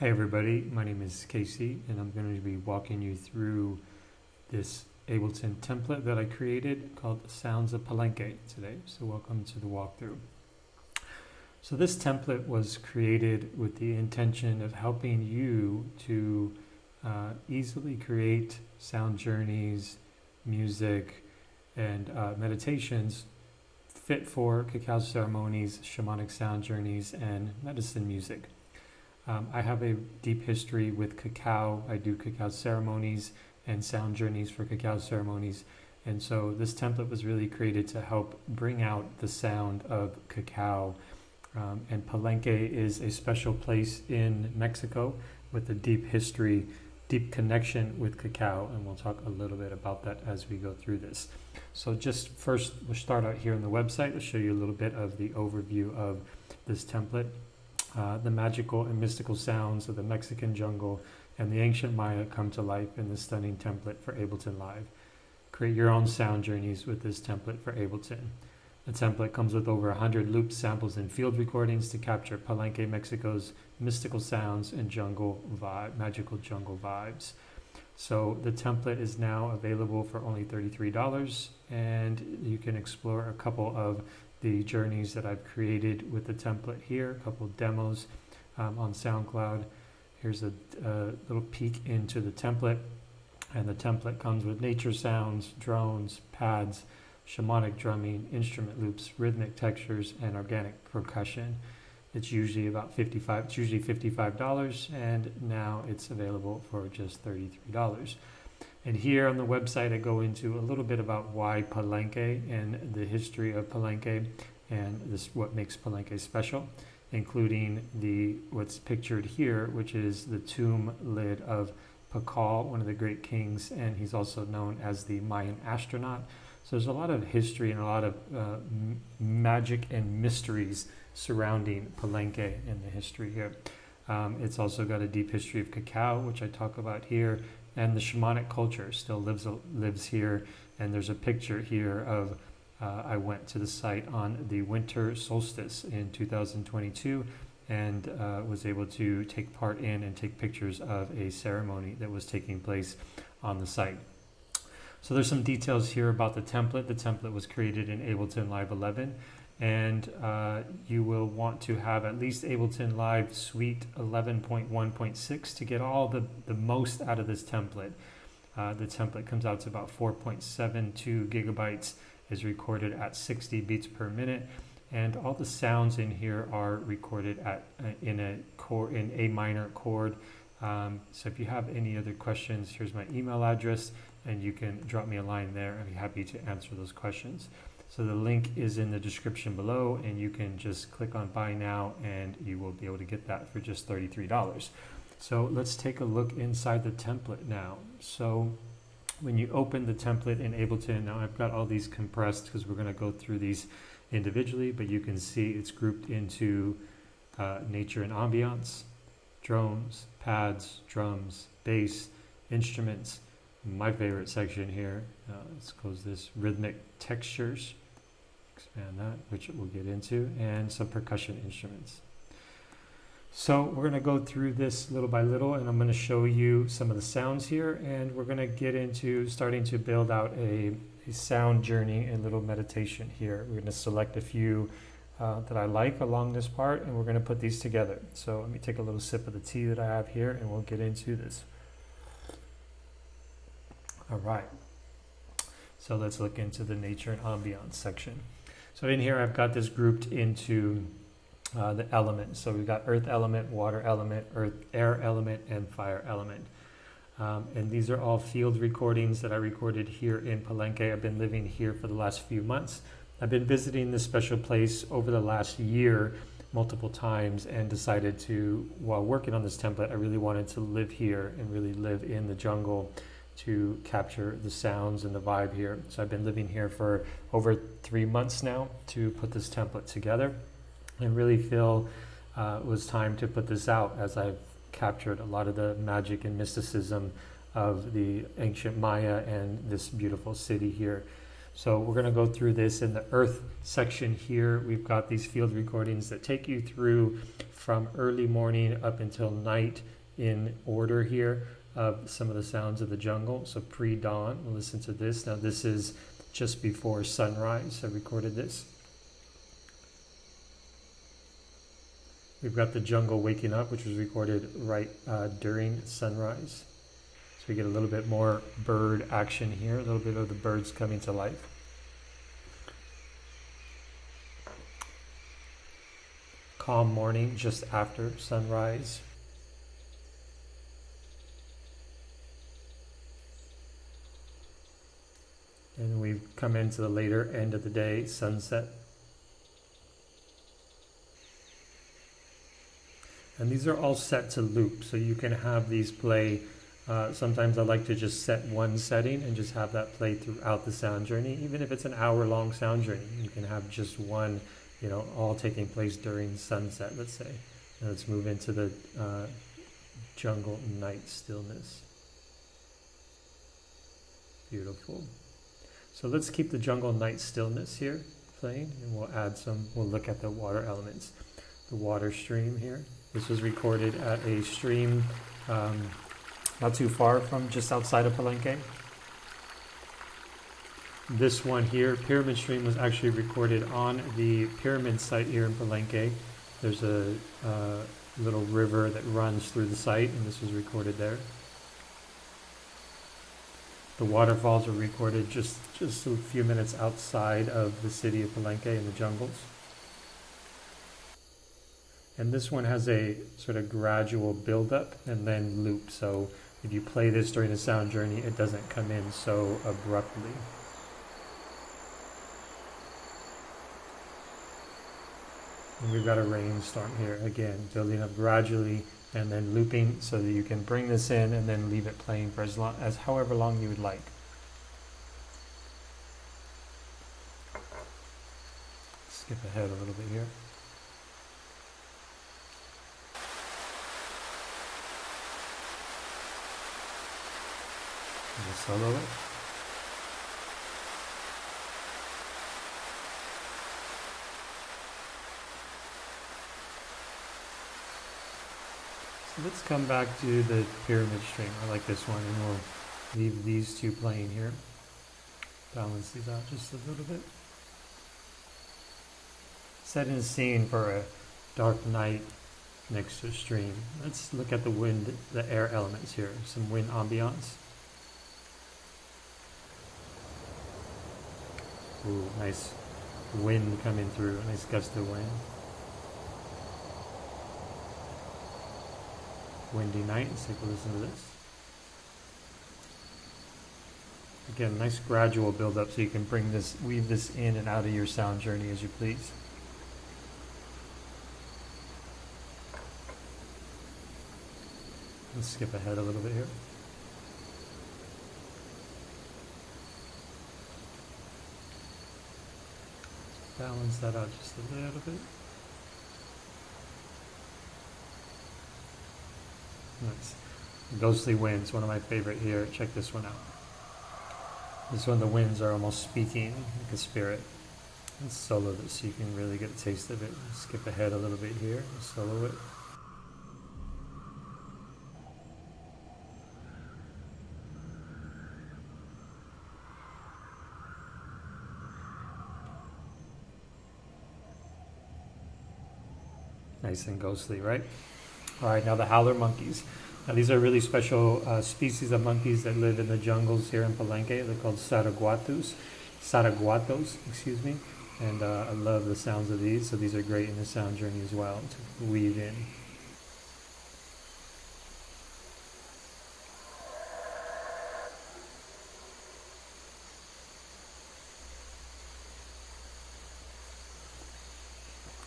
Hey everybody, my name is Casey and I'm going to be walking you through this Ableton template that I created called Sounds of Palenque today. So welcome to the walkthrough. So this template was created with the intention of helping you to easily create sound journeys, music, and meditations fit for cacao ceremonies, shamanic sound journeys, and medicine music. I have a deep history with cacao. I do cacao ceremonies and sound journeys for cacao ceremonies. And so this template was really created to help bring out the sound of cacao. And Palenque is a special place in Mexico with a deep history, deep connection with cacao. And we'll talk a little bit about that as we go through this. So just first, we'll start out here on the website. I'll show you a little bit of the overview of this template. The magical and mystical sounds of the Mexican jungle and the ancient Maya come to life in this stunning template for Ableton Live. Create your own sound journeys with this template for Ableton. The template comes with over 100 loops, samples, and field recordings to capture Palenque, Mexico's mystical sounds and magical jungle vibes. So the template is now available for only $33, and you can explore a couple of the journeys that I've created with the template here, a couple of demos on SoundCloud. Here's a little peek into the template, and the template comes with nature sounds, drones, pads, shamanic drumming, instrument loops, rhythmic textures, and organic percussion. It's usually about $55, and now it's available for just $33. And here on the website, I go into a little bit about why Palenque and the history of Palenque and what makes Palenque special, including what's pictured here, which is the tomb lid of Pakal, one of the great kings, and he's also known as the Mayan astronaut. So there's a lot of history and a lot of magic and mysteries surrounding Palenque and the history here. It's also got a deep history of cacao, which I talk about here. And the shamanic culture still lives here. And there's a picture here of, I went to the site on the winter solstice in 2022 and was able to take part in and take pictures of a ceremony that was taking place on the site. So there's some details here about the template. The template was created in Ableton Live 11. And you will want to have at least Ableton Live Suite 11.1.6 to get all the most out of this template. The template comes out to about 4.72 gigabytes, is recorded at 60 beats per minute, and all the sounds in here are recorded in A minor chord. So if you have any other questions, here's my email address, and you can drop me a line there. I'd be happy to answer those questions. So the link is in the description below, and you can just click on buy now and you will be able to get that for just $33. So let's take a look inside the template now. So when you open the template in Ableton, now I've got all these compressed because we're going to go through these individually, but you can see it's grouped into nature and ambiance, drones, pads, drums, bass, instruments. My favorite section here, let's close this, rhythmic textures, expand that, which we'll get into, and some percussion instruments. So we're going to go through this little by little, and I'm going to show you some of the sounds here, and we're going to get into starting to build out a sound journey, a little meditation here. We're going to select a few that I like along this part, and we're going to put these together. So let me take a little sip of the tea that I have here, and we'll get into this. All right, so let's look into the nature and ambiance section. So in here, I've got this grouped into the elements. So we've got earth element, water element, air element, and fire element. And these are all field recordings that I recorded here in Palenque. I've been living here for the last few months. I've been visiting this special place over the last year multiple times and decided to, while working on this template, I really wanted to live here and really live in the jungle to capture the sounds and the vibe here. So I've been living here for over 3 months now to put this template together, and really feel it was time to put this out as I've captured a lot of the magic and mysticism of the ancient Maya and this beautiful city here. So we're going to go through this in the earth section here. We've got these field recordings that take you through from early morning up until night in order here of some of the sounds of the jungle. So pre-dawn, we'll listen to this. Now this is just before sunrise. I recorded this. We've got the jungle waking up, which was recorded right during sunrise. So we get a little bit more bird action here, a little bit of the birds coming to life. Calm morning just after sunrise. And we've come into the later end of the day, sunset. And these are all set to loop, so you can have these play. Sometimes I like to just set one setting and just have that play throughout the sound journey. Even if it's an hour-long sound journey, you can have just one, all taking place during sunset, let's say. Now let's move into the jungle night stillness. Beautiful. So let's keep the jungle night stillness here playing, and we'll look at the water elements. The water stream here. This was recorded at a stream not too far from just outside of Palenque. This one here, Pyramid Stream, was actually recorded on the pyramid site here in Palenque. There's a little river that runs through the site, and this was recorded there. The waterfalls were recorded just a few minutes outside of the city of Palenque in the jungles. And this one has a sort of gradual build-up and then loop. So if you play this during the sound journey, it doesn't come in so abruptly. And we've got a rainstorm here, again, building up gradually and then looping so that you can bring this in and then leave it playing for as however long you would like. Skip ahead a little bit here. And solo it. So let's come back to the pyramid stream. I like this one, and we'll leave these two playing here. Balance these out just a little bit. Setting the scene for a dark night next to a stream. Let's look at the wind, the air elements here. Some wind ambiance. Ooh, nice wind coming through, a nice gust of wind. Windy night, let's take a listen to this. Again, nice gradual build up so you can weave this in and out of your sound journey as you please. Let's skip ahead a little bit here. Balance that out just a little bit. Nice. Ghostly winds, one of my favorite here. Check this one out. This one, the winds are almost speaking like a spirit. Let's solo this so you can really get a taste of it. Skip ahead a little bit here. Solo it. Nice and ghostly, right? All right, now the howler monkeys. Now these are really special species of monkeys that live in the jungles here in Palenque. They're called saraguatos, excuse me. And I love the sounds of these, so these are great in the sound journey as well to weave in.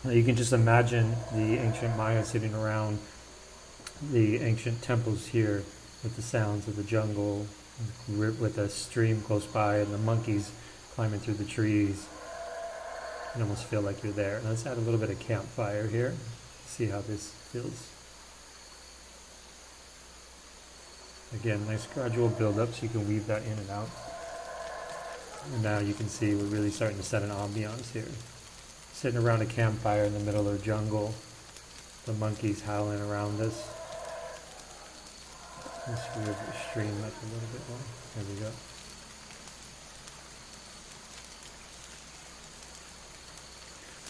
Now you can just imagine the ancient Maya sitting around the ancient temples here with the sounds of the jungle, with a stream close by and the monkeys climbing through the trees. You almost feel like you're there. Now let's add a little bit of campfire here. See how this feels. Again, nice gradual build up so you can weave that in and out. And now you can see we're really starting to set an ambiance here. Sitting around a campfire in the middle of the jungle, the monkeys howling around us. Let's move the stream up a little bit more. There we go.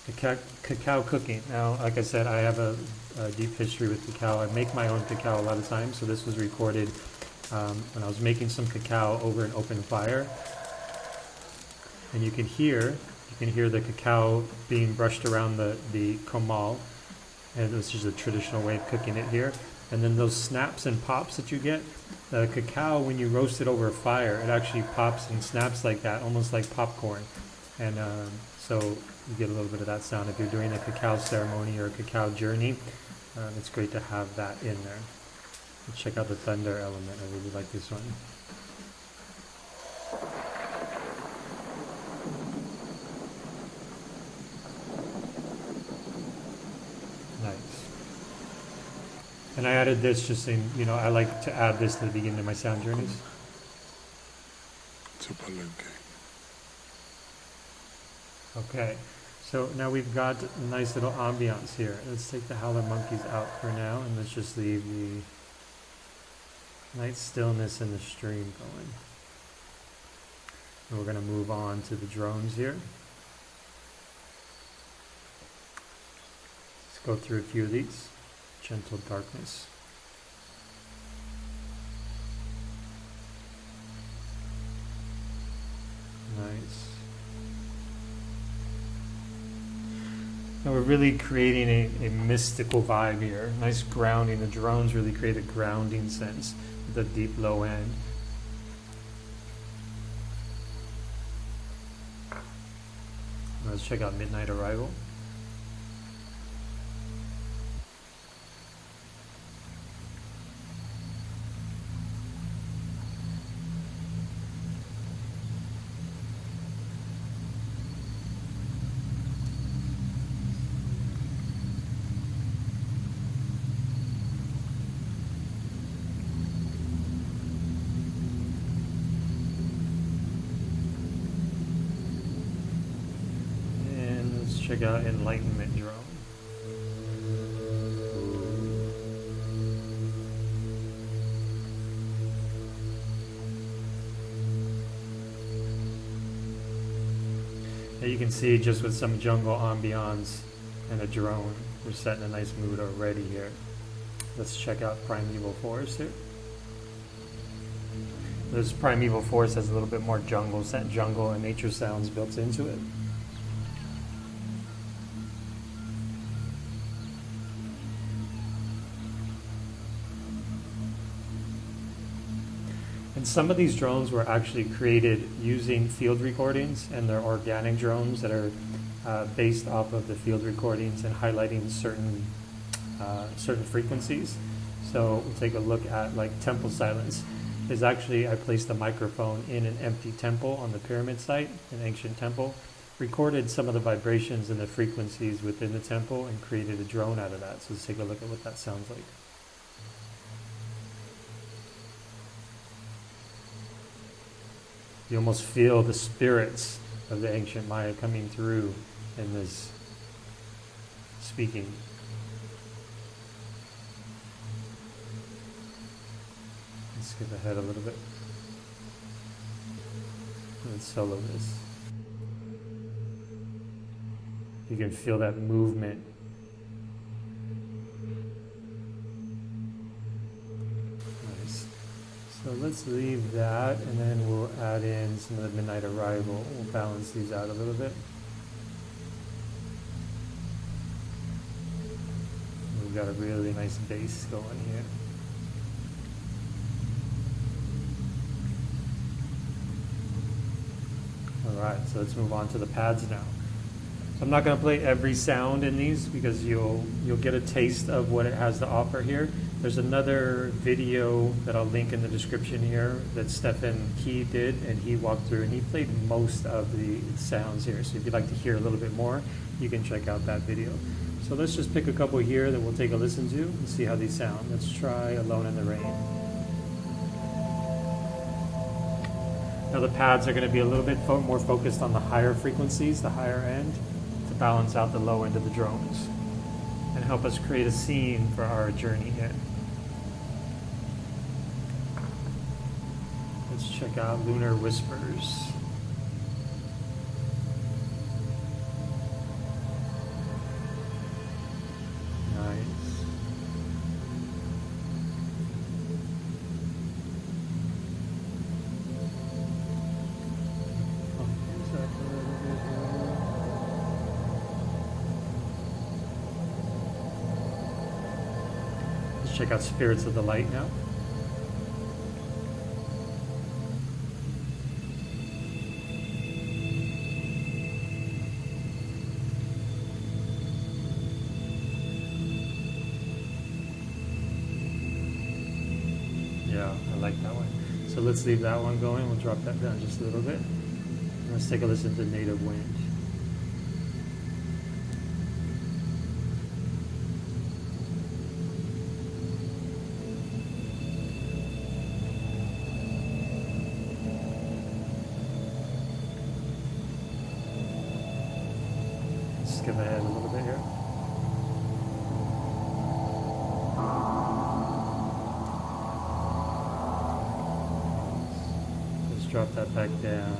The cacao cooking. Now, like I said, I have a deep history with cacao. I make my own cacao a lot of times, so this was recorded when I was making some cacao over an open fire. And you can hear the cacao being brushed around the comal, and this is a traditional way of cooking it here. And then those snaps and pops that you get, the cacao, when you roast it over a fire, it actually pops and snaps like that, almost like popcorn. And so you get a little bit of that sound. If you're doing a cacao ceremony or a cacao journey, it's great to have that in there. Let's check out the thunder element. I really like this one. Nice. And I added this just in, I like to add this to the beginning of my sound journeys. To Palenque. Okay, so now we've got a nice little ambiance here. Let's take the howler monkeys out for now, and let's just leave the nice stillness in the stream going. And we're going to move on to the drones here. Let's go through a few of these. Gentle darkness. Nice. Now we're really creating a mystical vibe here. Nice grounding. The drones really create a grounding sense with the deep low end. Let's check out Midnight Arrival. Check out Enlightenment Drone. Now you can see just with some jungle ambiance and a drone, we're setting a nice mood already here. Let's check out Primeval Forest here. This Primeval Forest has a little bit more jungle and nature sounds built into it. And some of these drones were actually created using field recordings, and they're organic drones that are based off of the field recordings and highlighting certain frequencies. So we'll take a look at like temple silence. Is actually, I placed a microphone in an empty temple on the pyramid site, an ancient temple, recorded some of the vibrations and the frequencies within the temple and created a drone out of that. So let's take a look at what that sounds like. You almost feel the spirits of the ancient Maya coming through in this speaking. Let's skip ahead a little bit. Let's solo this. You can feel that movement. Nice. So let's leave that, and then we'll add in some of the Midnight Arrival. We'll balance these out a little bit. We've got a really nice bass going here. Alright, so let's move on to the pads now. So I'm not going to play every sound in these because you'll get a taste of what it has to offer here. There's another video that I'll link in the description here that Stefan Key did, and he walked through and he played most of the sounds here. So if you'd like to hear a little bit more, you can check out that video. So let's just pick a couple here that we'll take a listen to and see how these sound. Let's try Alone in the Rain. Now the pads are going to be a little bit more focused on the higher frequencies, the higher end, to balance out the low end of the drones and help us create a scene for our journey in. Let's check out Lunar Whispers. Check out Spirits of the Light now. Yeah, I like that one. So let's leave that one going. We'll drop that down just a little bit. Let's take a listen to Native Wind. Skip ahead a little bit here. Let's drop that back down.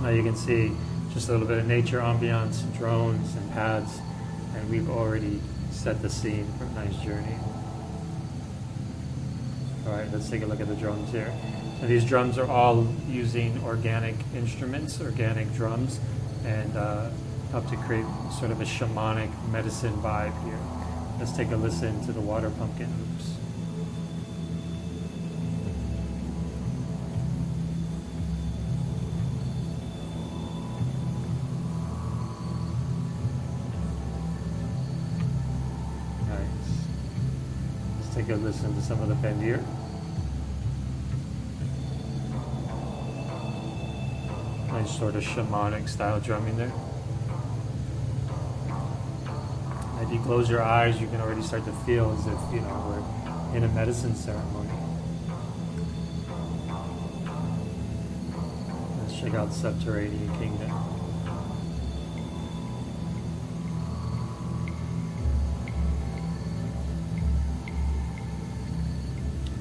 Now you can see just a little bit of nature ambiance, drones and pads, and we've already set the scene for a nice journey. All right, let's take a look at the drums here. So these drums are all using organic instruments, organic drums, and help to create sort of a shamanic medicine vibe here. Let's take a listen to the water pumpkin loops. Nice. Let's take a listen to some of the bendir. Nice sort of shamanic style drumming there. If you close your eyes, you can already start to feel as if, you know, we're in a medicine ceremony. Let's check out Subterranean Kingdom.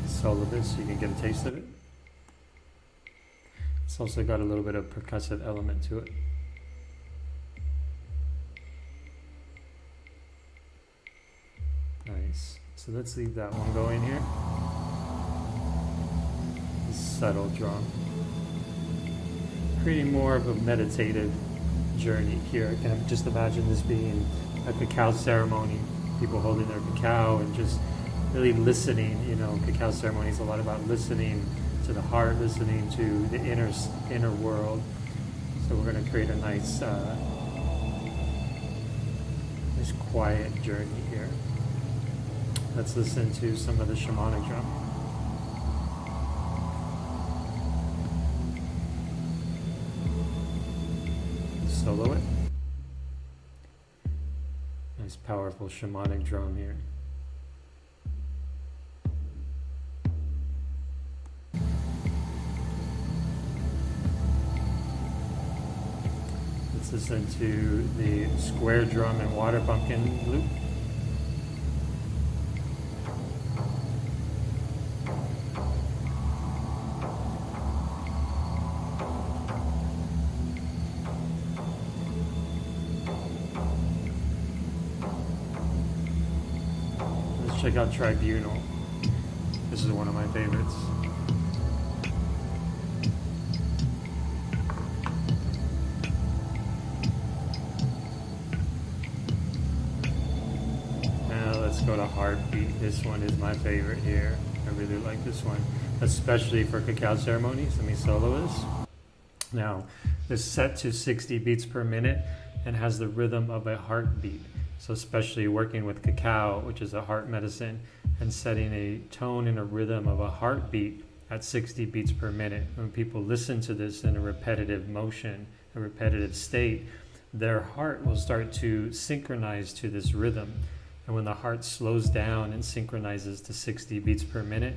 Solo this so you can get a taste of it. It's also got a little bit of percussive element to it. Nice. So let's leave that one going here. This subtle drum. Creating more of a meditative journey here. I can just imagine this being a cacao ceremony. People holding their cacao and just really listening. You know, cacao ceremony is a lot about listening to the heart, listening to the inner world. So we're going to create a nice quiet journey here. Let's listen to some of the shamanic drum. Solo it. Nice powerful shamanic drum here. Let's listen to the square drum and water pumpkin loop. Let's check out Tribunal. This is one of my favorites. Let's go to Heartbeat. This one is my favorite here. I really like this one, especially for cacao ceremonies. Let me solo this. Now, this is set to 60 beats per minute and has the rhythm of a heartbeat. So especially working with cacao, which is a heart medicine, and setting a tone and a rhythm of a heartbeat at 60 beats per minute. When people listen to this in a repetitive motion, a repetitive state, their heart will start to synchronize to this rhythm. And when the heart slows down and synchronizes to 60 beats per minute,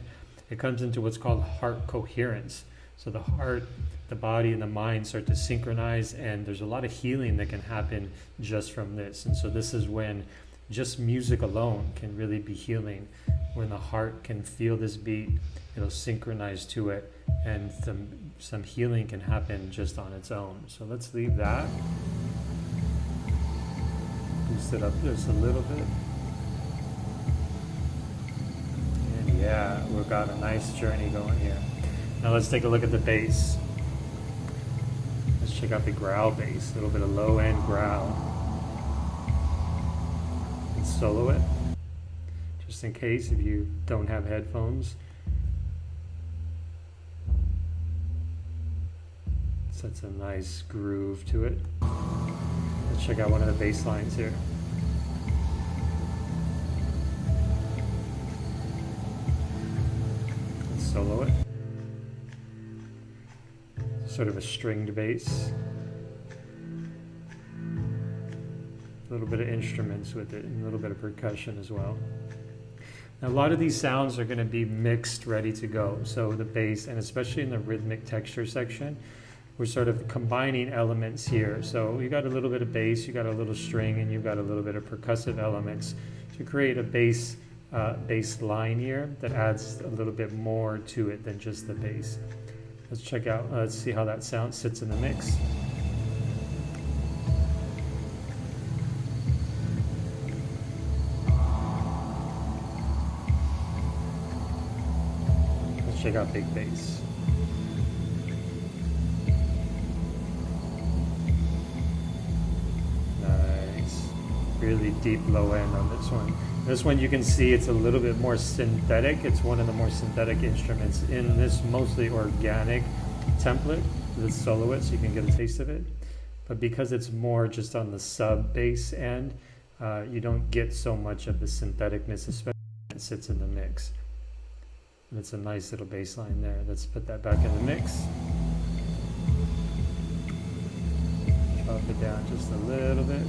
it comes into what's called heart coherence. So the heart, the body, and the mind start to synchronize, and there's a lot of healing that can happen just from this. And so this is when just music alone can really be healing. When the heart can feel this beat, it'll synchronize to it, and some healing can happen just on its own. So let's leave that. Boost it up just a little bit. And yeah, we've got a nice journey going here. Now let's take a look at the bass. Let's check out the growl bass, a little bit of low end growl. And solo it, just in case if you don't have headphones. Sets a nice groove to it. Let's check out one of the bass lines here. Let's solo it. Sort of a stringed bass. A little bit of instruments with it, and a little bit of percussion as well. Now, a lot of these sounds are going to be mixed, ready to go. So the bass, and especially in the rhythmic texture section, we're sort of combining elements here. So you got a little bit of bass, you got a little string, and you've got a little bit of percussive elements to create a bass line here that adds a little bit more to it than just the bass. Let's check out, let's see how that sound sits in the mix. Let's check out big bass. Nice. Really deep low end on this one. This one you can see it's a little bit more synthetic. It's one of the more synthetic instruments in this mostly organic template. Let's solo it so you can get a taste of it. But because it's more just on the sub bass end, you don't get so much of the syntheticness, especially when it sits in the mix. And it's a nice little bass line there. Let's put that back in the mix. Drop it down just a little bit.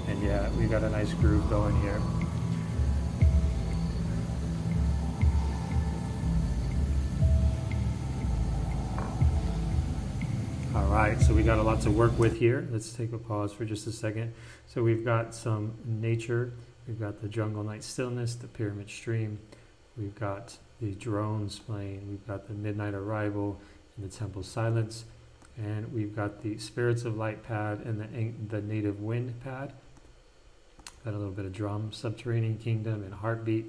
And yeah, we got a nice groove going here. All right, so we got a lot to work with here. Let's take a pause for just a second. So we've got some nature. We've got the jungle night stillness, the pyramid stream. We've got the drones playing. We've got the midnight arrival and the temple silence. And we've got the spirits of light pad and the native wind pad. Got a little bit of drum, subterranean kingdom, and heartbeat,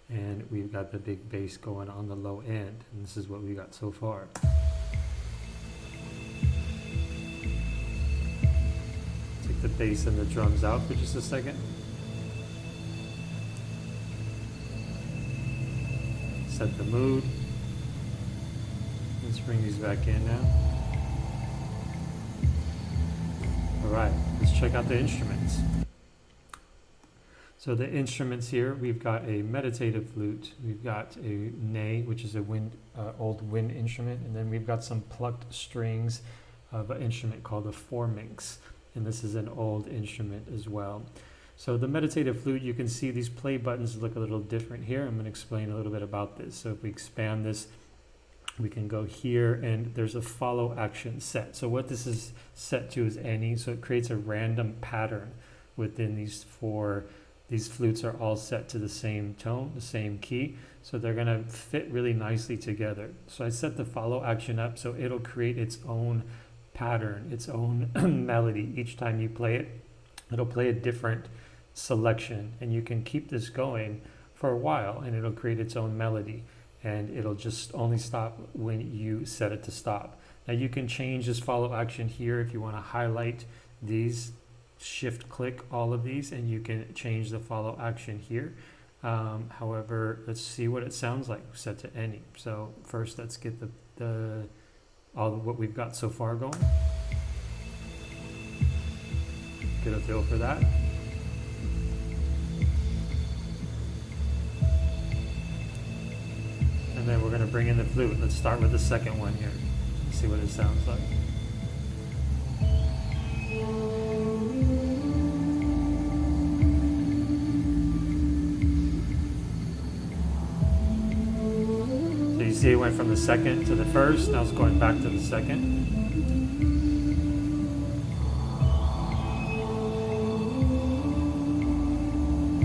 and we've got the big bass going on the low end, and this is what we got so far. Take the bass and the drums out for just a second. Set the mood. Let's bring these back in now. All right, let's check out the instruments. So the instruments here, we've got a meditative flute, we've got a ney, which is a old wind instrument, and then we've got some plucked strings of an instrument called a pharynx, and this is an old instrument as well. So the meditative flute, you can see these play buttons look a little different here. I'm going to explain a little bit about this. So if we expand this, we can go here, and there's a follow action set. So what this is set to is any, so it creates a random pattern within these four. These flutes are all set to the same tone, the same key, so they're going to fit really nicely together. So I set the follow action up so it'll create its own pattern, its own melody. Each time you play it, it'll play a different selection, and you can keep this going for a while, and it'll create its own melody, and it'll just only stop when you set it to stop. Now you can change this follow action here if you want to highlight these. Shift click all of these and you can change the follow action here. However, let's see what it sounds like set to any. So first let's get all of what we've got so far going. Get a feel for that. And then we're going to bring in the flute. Let's start with the second one here. See what it sounds like. see it went from the second to the first. Now it's going back to the second.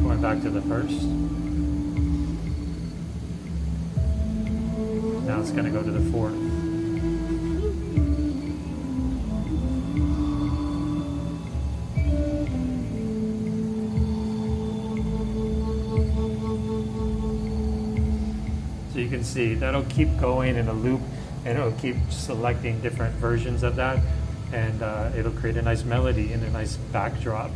Going back to the first. Now it's going to go to the fourth. So you can see that'll keep going in a loop, and it'll keep selecting different versions of that, and it'll create a nice melody and a nice backdrop.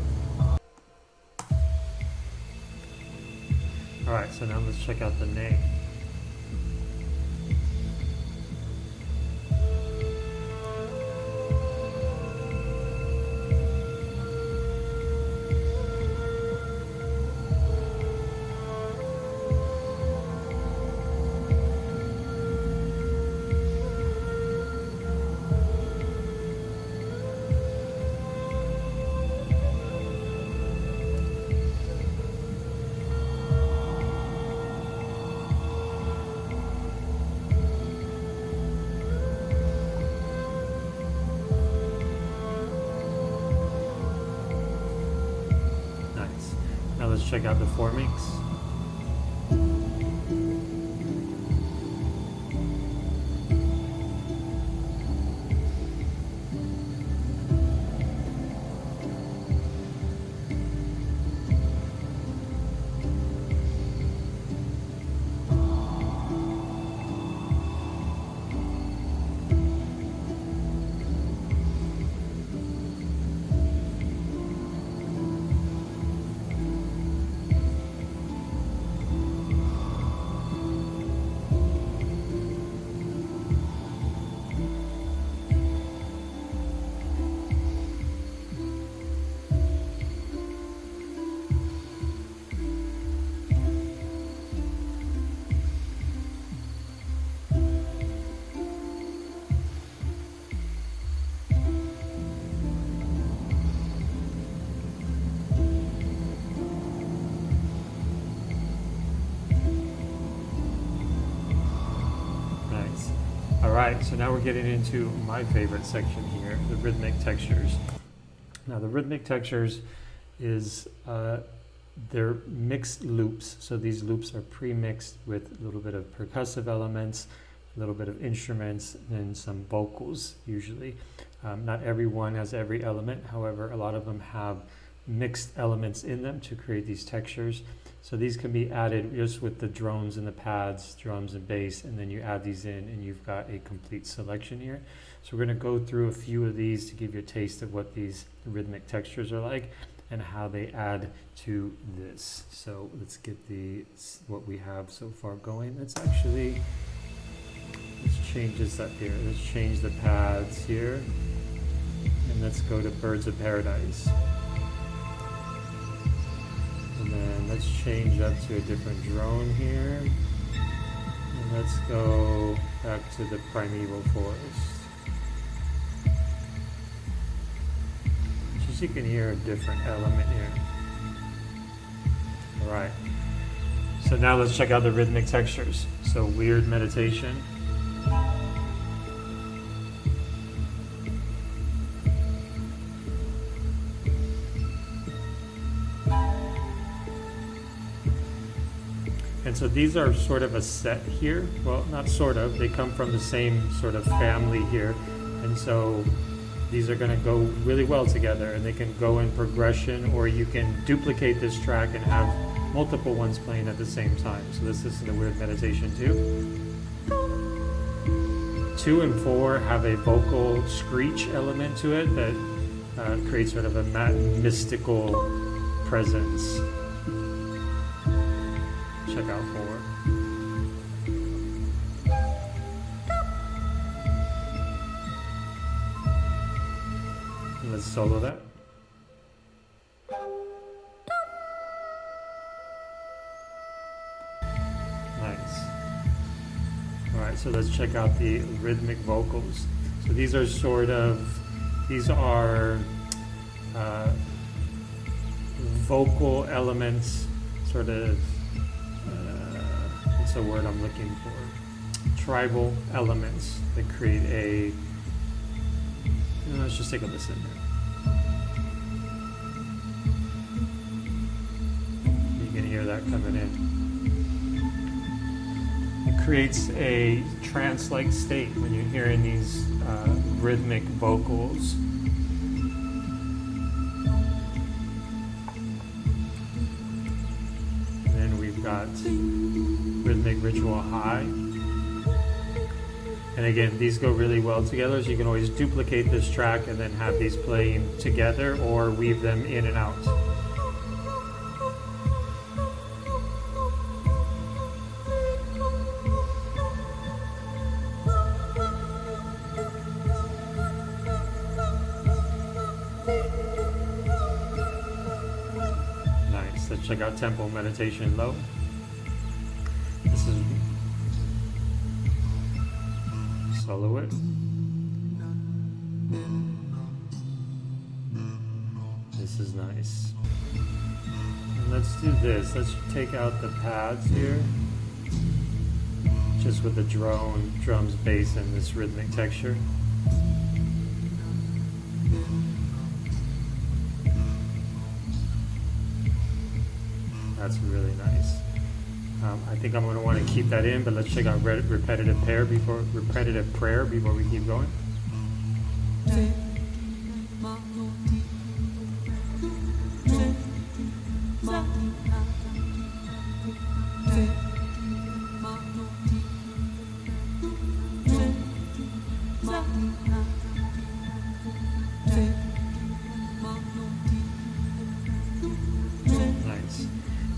Alright, so now let's check out the name. Now let's check out the formings. Alright, so now we're getting into my favorite section here, the rhythmic textures. Now the rhythmic textures is, they're mixed loops. So these loops are pre-mixed with a little bit of percussive elements, a little bit of instruments, and some vocals usually. Not everyone has every element, however, a lot of them have mixed elements in them to create these textures. So these can be added just with the drones and the pads, drums and bass, and then you add these in and you've got a complete selection here. So we're going to go through a few of these to give you a taste of what these rhythmic textures are like and how they add to this. So let's get what we have so far going. Let's change this up here. Let's change the pads here. And let's go to Birds of Paradise. And then let's change up to a different drone here. And let's go back to the Primeval Forest. Just so you can hear a different element here. Alright. So now let's check out the rhythmic textures. So weird meditation. And so these are sort of a set here. Well, not sort of, they come from the same sort of family here. And so these are going to go really well together, and they can go in progression, or you can duplicate this track and have multiple ones playing at the same time. So this is the Weird Meditation 2. 2 and 4 have a vocal screech element to it that creates sort of a mystical presence. Check out 4. Let's solo that. Nice. Alright, so let's check out the rhythmic vocals. So these are vocal elements, sort of, what's the word I'm looking for? tribal elements that create a, let's just take a listen. You can hear that coming in. It creates a trance-like state when you're hearing these rhythmic vocals. And then we've got Rhythmic Ritual High. And again, these go really well together, so you can always duplicate this track and then have these playing together or weave them in and out. Nice. Let's check out Tempo Meditation Low. This is solo it. This is nice. And let's do this. Let's take out the pads here. Just with the drums, bass, and this rhythmic texture. That's really nice. I think I'm going to want to keep that in, but let's check out repetitive prayer before we keep going.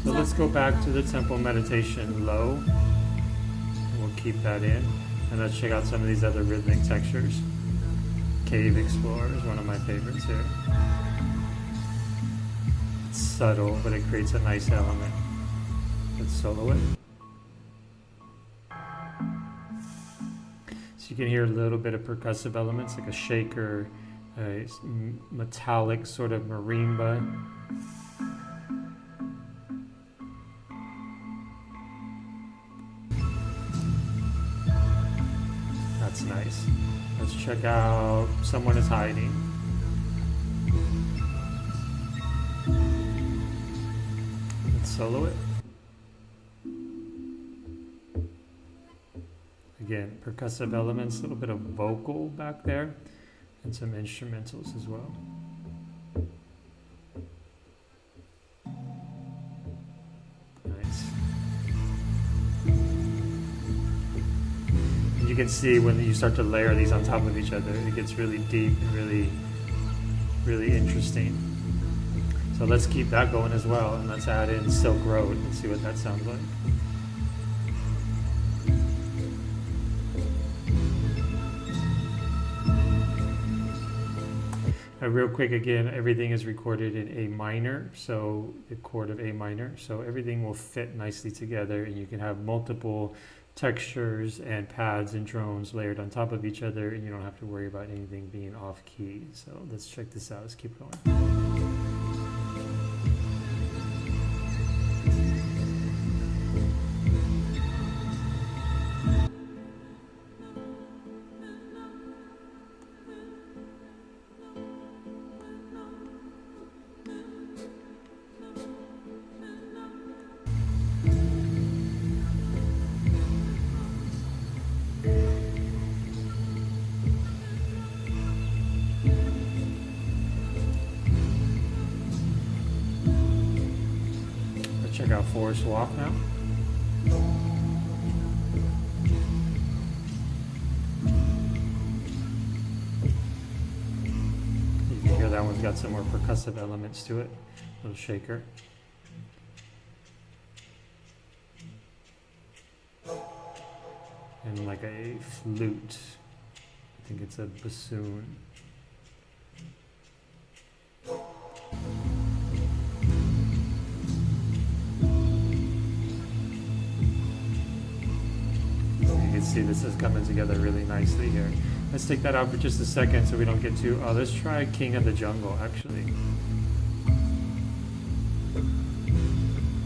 So let's go back to the Tempo Meditation Low. We'll keep that in. And let's check out some of these other rhythmic textures. Cave Explorer is one of my favorites here. It's subtle, but it creates a nice element. Let's solo it. So you can hear a little bit of percussive elements, like a shaker, a metallic sort of marimba. That's nice. Let's check out Someone is Hiding. Let's solo it. Again, percussive elements, a little bit of vocal back there, and some instrumentals as well. Nice. You can see when you start to layer these on top of each other, it gets really deep and really, really interesting. So let's keep that going as well, and let's add in Silk Road and see what that sounds like. Real quick again, everything is recorded in A minor, so the chord of A minor, so everything will fit nicely together, and you can have multiple textures and pads and drones layered on top of each other, and you don't have to worry about anything being off key. So let's check this out. Let's keep going. Check out Forest Walk now. You can hear that one's got some more percussive elements to it. A little shaker. And like a flute. I think it's a bassoon. See, this is coming together really nicely here. Let's take that out for just a second so we don't get too... Oh, let's try King of the Jungle, actually.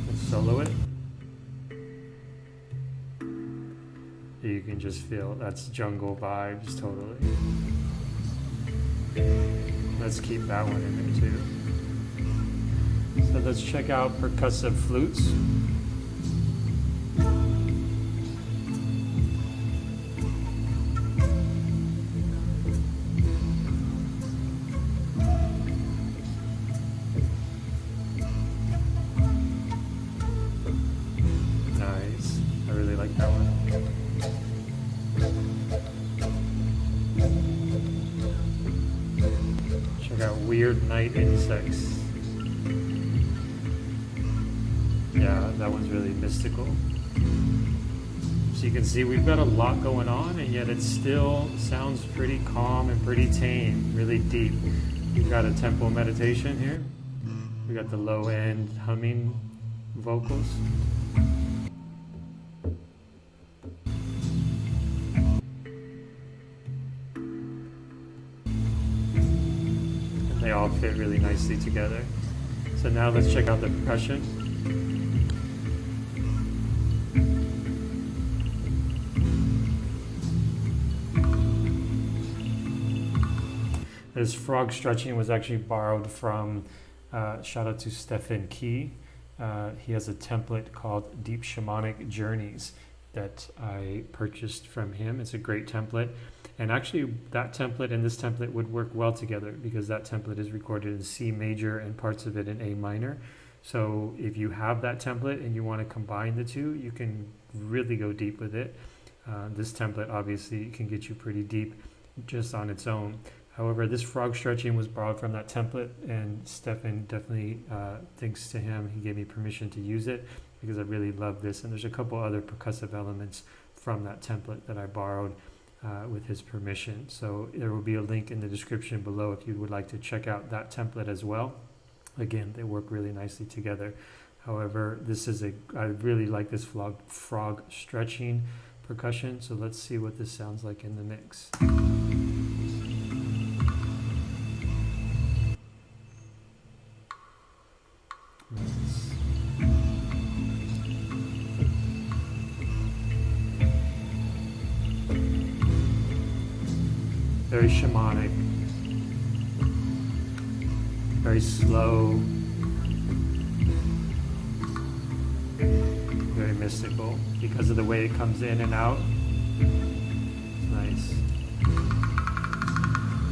Let's solo it. You can just feel that's jungle vibes totally. Let's keep that one in there too. So let's check out percussive flutes. Nice. I really like that one. Check out Weird Night Insects. Yeah, that one's really mystical. So you can see we've got a lot going on, and yet it still sounds pretty calm and pretty tame, really deep. We've got a tempo meditation here. We got the low end humming vocals. And they all fit really nicely together. So now let's check out the percussion. This frog stretching was actually borrowed from, shout out to Stephen Key. He has a template called Deep Shamanic Journeys that I purchased from him. It's a great template. And actually that template and this template would work well together because that template is recorded in C major and parts of it in A minor. So if you have that template and you want to combine the two, you can really go deep with it. This template obviously can get you pretty deep just on its own. However, this frog stretching was borrowed from that template, and Stefan definitely, thanks to him, he gave me permission to use it because I really love this. And there's a couple other percussive elements from that template that I borrowed with his permission. So there will be a link in the description below if you would like to check out that template as well. Again, they work really nicely together. However, I really like this frog stretching percussion. So let's see what this sounds like in the mix. Nice. Very shamanic, very slow, very mystical because of the way it comes in and out. It's nice.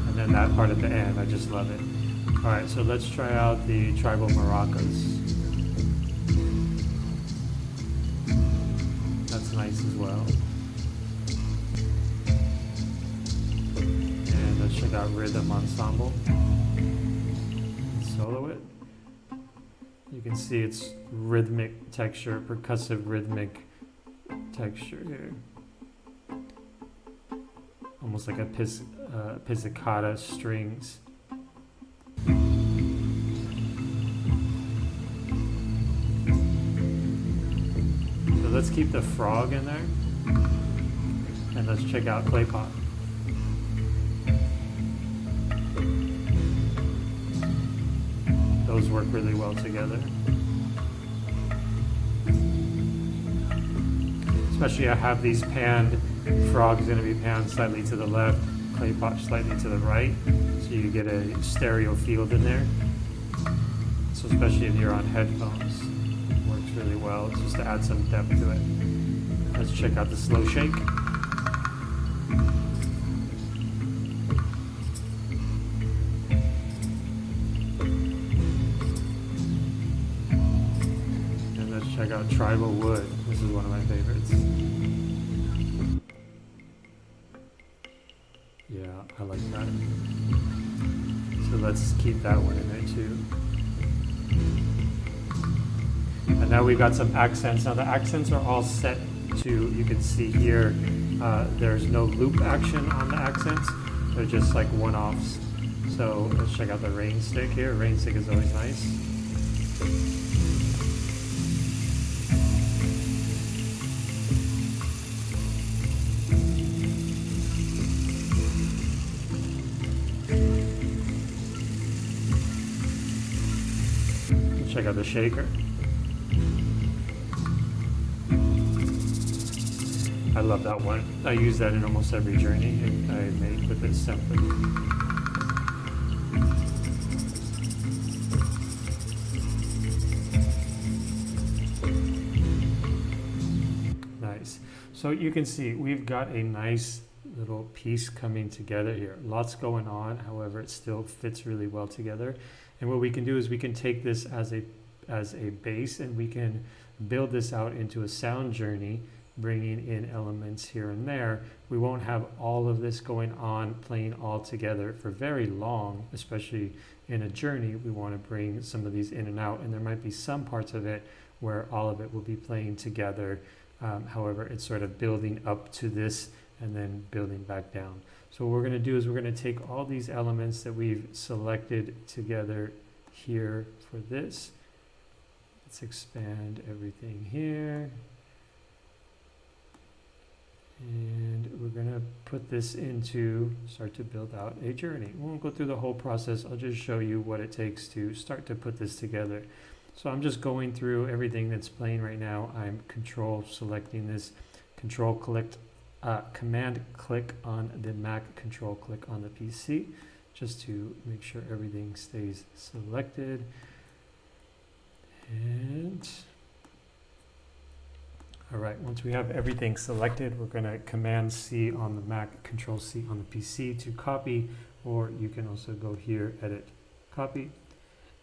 And then that part at the end, I just love it. Alright, so let's try out the tribal maracas. That's nice as well. And let's check out rhythm ensemble. Solo it. You can see it's rhythmic texture, percussive rhythmic texture here. Almost like a pizzicato strings. Let's keep the frog in there, and let's check out clay pot. Those work really well together. Especially I have these panned, frog's going to be panned slightly to the left, clay pot slightly to the right, so you get a stereo field in there. So especially if you're on headphones. Really well, just to add some depth to it. Let's check out the slow shake. And let's check out tribal wood. This is one of my favorites. Yeah, I like that. So let's keep that one in there too. And now we've got some accents. Now the accents are all set to, you can see here, there's no loop action on the accents. They're just like one-offs. So let's check out the rain stick here. Rain stick is always nice. Let's check out the shaker. I love that one. I use that in almost every journey I make with this template. Nice. So you can see we've got a nice little piece coming together here. Lots going on, however, it still fits really well together. And what we can do is we can take this as a base, and we can build this out into a sound journey, bringing in elements here and there. We won't have all of this going on playing all together for very long, especially in a journey. We want to bring some of these in and out, and there might be some parts of it where all of it will be playing together. However, it's sort of building up to this and then building back down. So what we're going to do is we're going to take all these elements that we've selected together here for this. Let's expand everything here. And we're going to put this start to build out a journey. We won't go through the whole process. I'll just show you what it takes to start to put this together. So I'm just going through everything that's playing right now. I'm selecting this, command click on the Mac, control click on the PC, just to make sure everything stays selected. And all right, once we have everything selected, we're going to command C on the Mac, control C on the PC to copy, or you can also go here, edit, copy.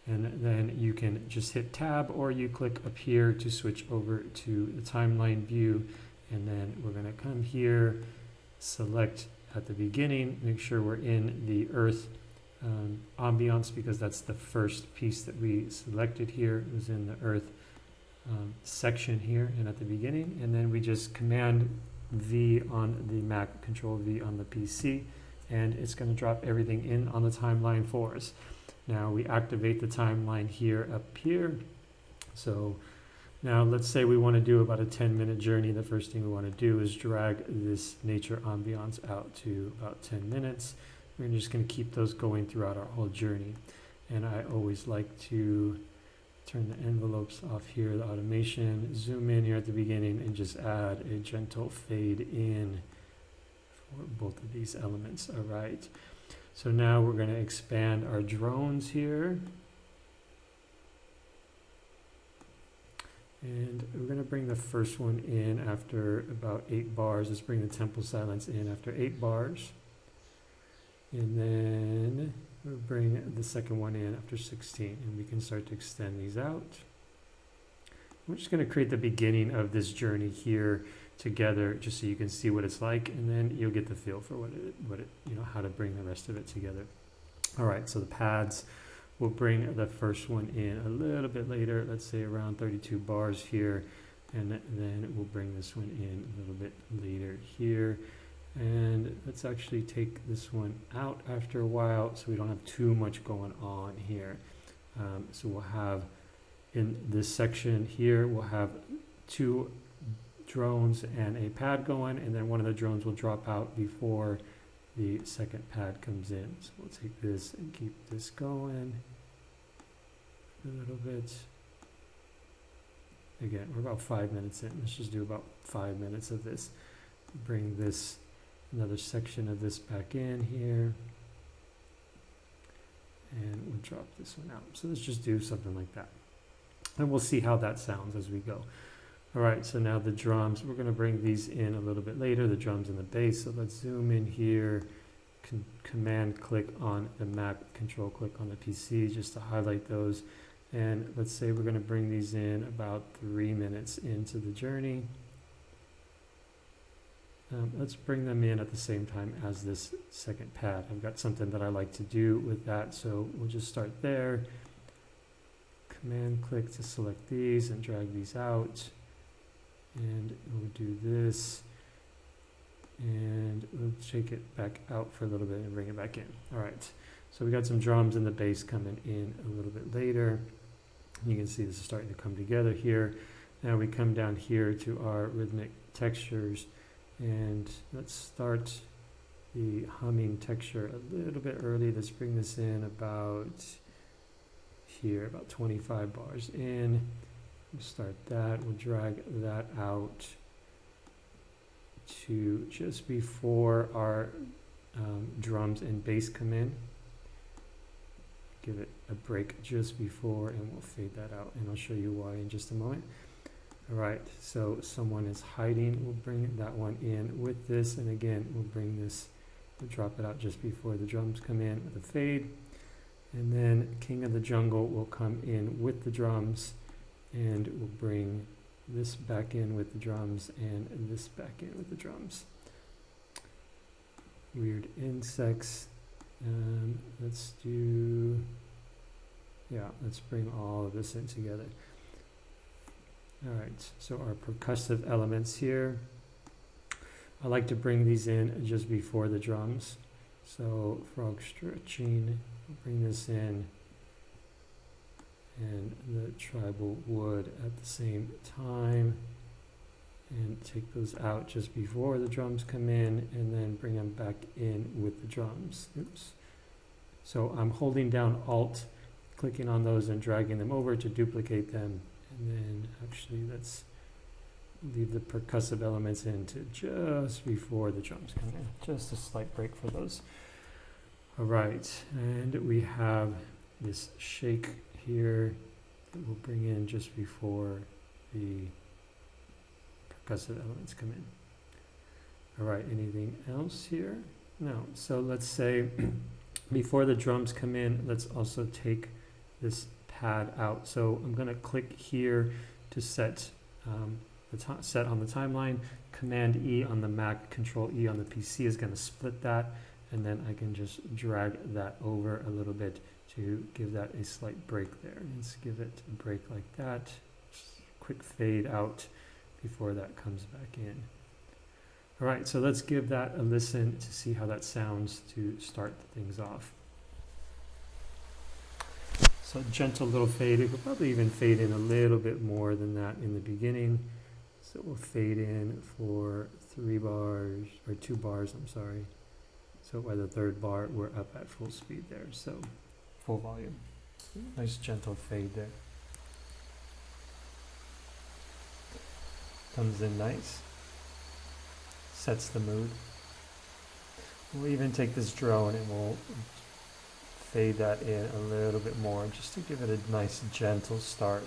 And then you can just hit tab, or you click up here to switch over to the timeline view. And then we're going to come here, select at the beginning, make sure we're in the earth ambiance, because that's the first piece that we selected here. It was in the earth section here and at the beginning. And then we just command V on the Mac, control V on the PC, and it's going to drop everything in on the timeline for us. Now we activate the timeline here up here. So now let's say we want to do about a 10-minute journey. The first thing we want to do is drag this nature ambiance out to about 10 minutes. We're just going to keep those going throughout our whole journey. And I always like to turn the envelopes off here, the automation, zoom in here at the beginning, and just add a gentle fade in for both of these elements. All right. So now we're going to expand our drones here. And we're going to bring the first one in after about 8 bars. Let's bring the tempo silence in after 8 bars. And then we'll bring the second one in after 16. And we can start to extend these out. We're just going to create the beginning of this journey here together, just so you can see what it's like, and then you'll get the feel for how to bring the rest of it together. All right, so the pads, we'll bring the first one in a little bit later, let's say around 32 bars here, and then we'll bring this one in a little bit later here. And let's actually take this one out after a while so we don't have too much going on here. So we'll have in this section here, we'll have 2 drones and a pad going, and then one of the drones will drop out before the second pad comes in. So we'll take this and keep this going a little bit. Again, we're about 5 minutes in. Let's just do about 5 minutes of this. Bring this, another section of this back in here. And we'll drop this one out. So let's just do something like that. And we'll see how that sounds as we go. All right, so now the drums, we're going to bring these in a little bit later, the drums and the bass. So let's zoom in here, command click on the Mac, control click on the PC, just to highlight those. And let's say we're going to bring these in about 3 minutes into the journey. Let's bring them in at the same time as this second pad. I've got something that I like to do with that, so we'll just start there. Command click to select these and drag these out. And we'll do this, and we'll take it back out for a little bit and bring it back in. All right, so we got some drums and the bass coming in a little bit later. You can see this is starting to come together here. Now we come down here to our rhythmic textures, and let's start the humming texture a little bit early. Let's bring this in about here, about 25 bars in. We'll start that, we'll drag that out to just before our drums and bass come in. Give it a break just before, and we'll fade that out, and I'll show you why in just a moment. All right, so someone is hiding. We'll bring that one in with this, and again, we'll bring this, we'll drop it out just before the drums come in with a fade. And then King of the Jungle will come in with the drums, and we'll bring this back in with the drums and this back in with the drums. Weird insects. Let's do, yeah, let's bring all of this in together. All right, so our percussive elements here. I like to bring these in just before the drums. So frog stretching, bring this in, and the tribal wood at the same time, and take those out just before the drums come in, and then bring them back in with the drums. Oops. So I'm holding down Alt, clicking on those and dragging them over to duplicate them, and then actually let's leave the percussive elements into just before the drums come in. Just a slight break for those. All right, and we have this shake here that we'll bring in just before the percussive elements come in. All right, anything else here? No. So let's say before the drums come in, let's also take this pad out. So I'm going to click here to set set on the timeline. Command E on the Mac, Control E on the PC is going to split that, and then I can just drag that over a little bit to give that a slight break there. Let's give it a break like that. Just quick fade out before that comes back in. All right, so let's give that a listen to see how that sounds to start things off. So gentle little fade. It could probably even fade in a little bit more than that in the beginning. So we'll fade in for 3 bars, or 2 bars, I'm sorry. So by the 3rd bar, we're up at full speed there. So full volume. Nice gentle fade there. Comes in nice. Sets the mood. We'll even take this drone and we'll fade that in a little bit more just to give it a nice gentle start.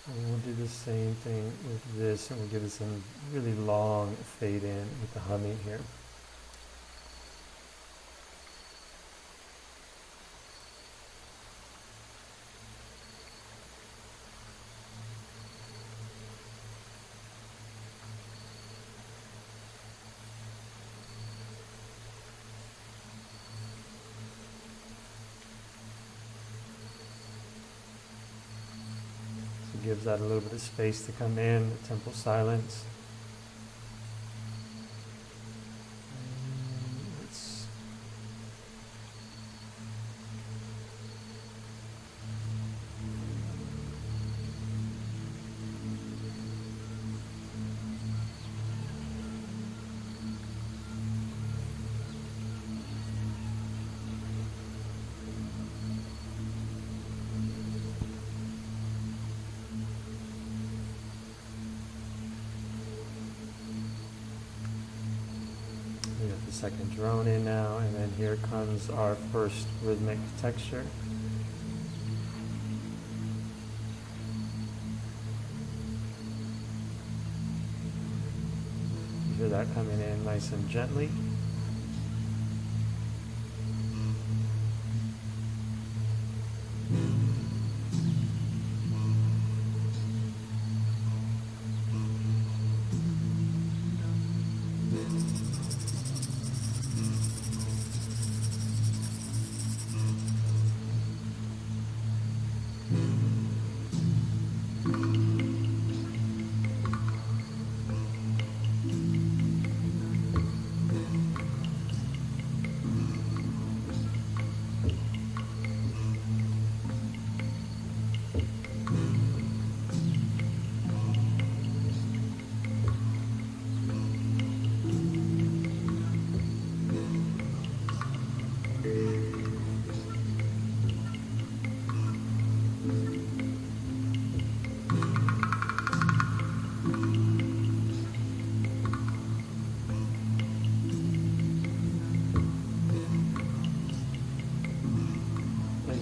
And we'll do the same thing with this, and we'll give it some really long fade in with the humming here. Gives that a little bit of space to come in, the tempo silence. We got the second drone in now, and then here comes our first rhythmic texture. You hear that coming in nice and gently.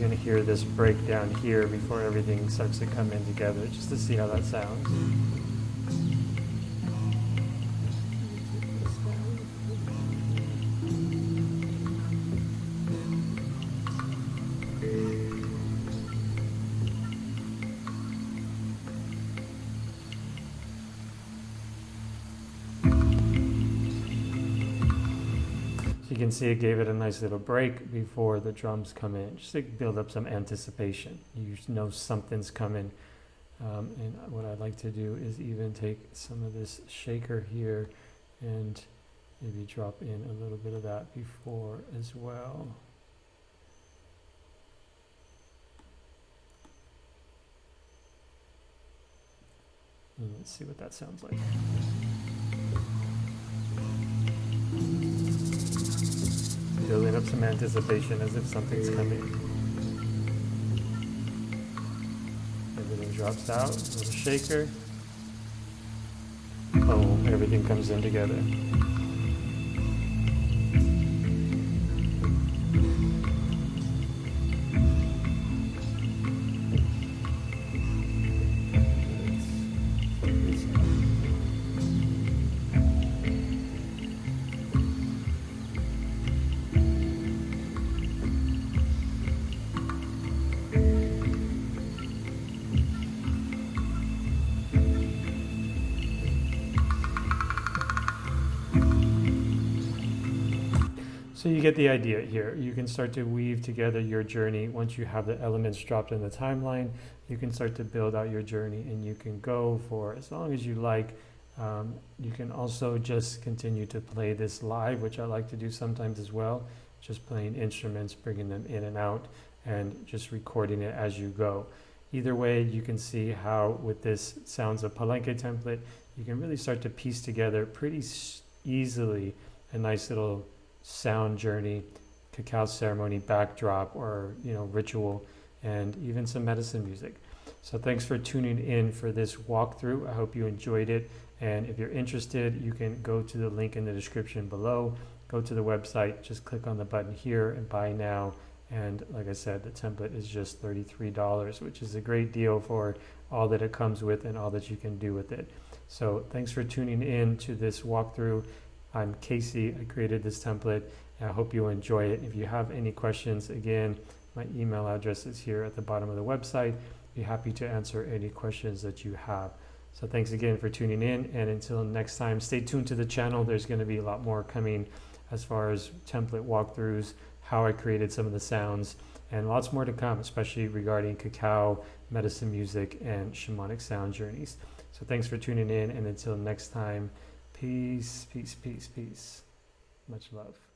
you're going to hear this break down here before everything starts to come in together, just to see how that sounds. You can see it gave it a nice little break before the drums come in, just to build up some anticipation. You know something's coming. And what I'd like to do is even take some of this shaker here and maybe drop in a little bit of that before as well. And let's see what that sounds like. Building up some anticipation as if something's coming. Everything drops out, a little shaker. Boom, everything comes in together. So you get the idea here. You can start to weave together your journey. Once you have the elements dropped in the timeline, you can start to build out your journey, and you can go for as long as you like. You can also just continue to play this live, which I like to do sometimes as well, just playing instruments, bringing them in and out, and just recording it as you go. Either way, you can see how with this Sounds of Palenque template, you can really start to piece together pretty easily a nice little sound journey, cacao ceremony backdrop, or ritual, and even some medicine music. So thanks for tuning in for this walkthrough. I hope you enjoyed it, and if you're interested, you can go to the link in the description below, go to the website, just click on the button here and buy now. And like I said, the template is just $33, which is a great deal for all that it comes with and all that you can do with it. So thanks for tuning in to this walkthrough. I'm Casey. I created this template, and I hope you enjoy it. If you have any questions, again, my email address is here at the bottom of the website. Be happy to answer any questions that you have. So thanks again for tuning in, and until next time, stay tuned to the channel. There's going to be a lot more coming as far as template walkthroughs, how I created some of the sounds, and lots more to come, especially regarding cacao, medicine music, and shamanic sound journeys. So thanks for tuning in, and until next time, peace, peace, peace, peace. Much love.